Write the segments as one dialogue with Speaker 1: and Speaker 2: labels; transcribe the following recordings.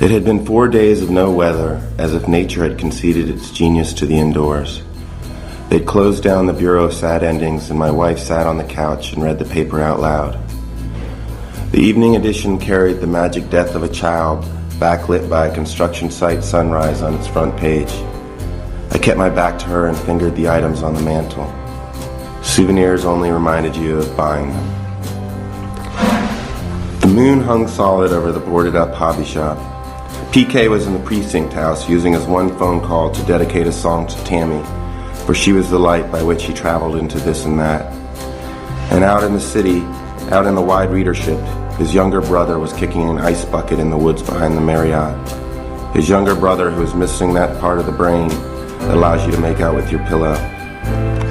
Speaker 1: It had been 4 days of no weather, as if nature had conceded its genius to the indoors. They'd closed down the Bureau of Sad Endings, and my wife sat on the couch and read the paper out loud. The evening edition carried the magic death of a child, backlit by a construction site sunrise on its front page. I kept my back to her and fingered the items on the mantle. Souvenirs only reminded you of buying them. The moon hung solid over the boarded-up hobby shop. PK was in the precinct house using his one phone call to dedicate a song to Tammy, for she was the light by which he traveled into this and that. And out in the city, out in the wide readership, his younger brother was kicking an ice bucket in the woods behind the Marriott. His younger brother who was missing that part of the brain that allows you to make out with your pillow.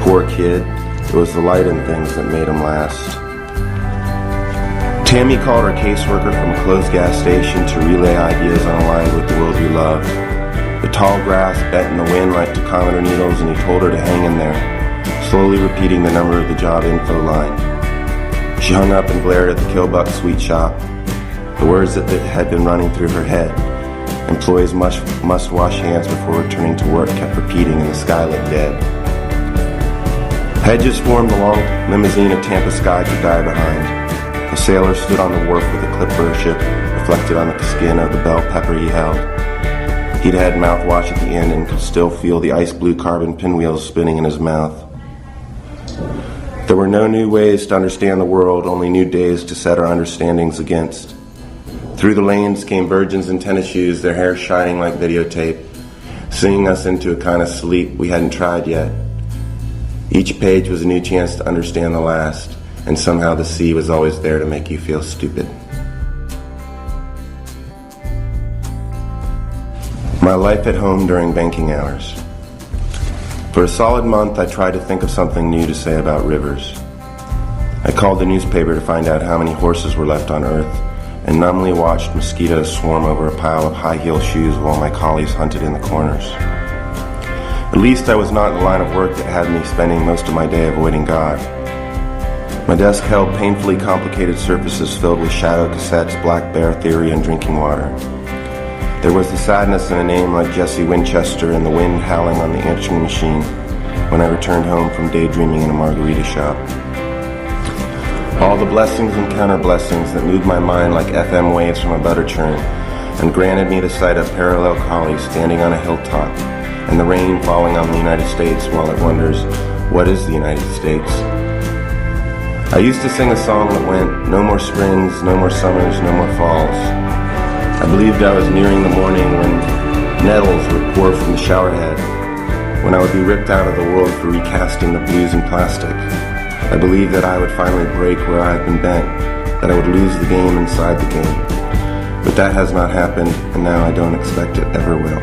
Speaker 1: Poor kid, it was the light in things that made him last. Tammy called her caseworker from a closed gas station to relay ideas unaligned with the world we love. The tall grass bent in the wind like tachometer needles, and he told her to hang in there, slowly repeating the number of the job info line. She hung up and glared at the Killbuck sweet shop. The words that had been running through her head, employees must wash hands before returning to work, kept repeating in the skylit dead. Hedges formed the long limousine of Tampa sky to die behind. A sailor stood on the wharf with a clipper ship reflected on the skin of the bell pepper he held. He'd had mouthwash at the end and could still feel the ice blue carbon pinwheels spinning in his mouth. There were no new ways to understand the world, only new days to set our understandings against. Through the lanes came virgins in tennis shoes, their hair shining like videotape, singing us into a kind of sleep we hadn't tried yet. Each page was a new chance to understand the last, and somehow the sea was always there to make you feel stupid. My life at home during banking hours. For a solid month, I tried to think of something new to say about rivers. I called the newspaper to find out how many horses were left on Earth, and numbly watched mosquitoes swarm over a pile of high-heel shoes while my colleagues hunted in the corners. At least I was not in the line of work that had me spending most of my day avoiding God. My desk held painfully complicated surfaces filled with shadow cassettes, black bear theory, and drinking water. There was the sadness in a name like Jesse Winchester and the wind howling on the answering machine when I returned home from daydreaming in a margarita shop. All the blessings and counter-blessings that moved my mind like FM waves from a butter churn and granted me the sight of parallel collies standing on a hilltop and the rain falling on the United States while it wonders, what is the United States? I used to sing a song that went, no more springs, no more summers, no more falls. I believed I was nearing the morning when nettles would pour from the showerhead, when I would be ripped out of the world for recasting the blues in plastic. I believed that I would finally break where I had been bent, that I would lose the game inside the game. But that has not happened, and now I don't expect it ever will.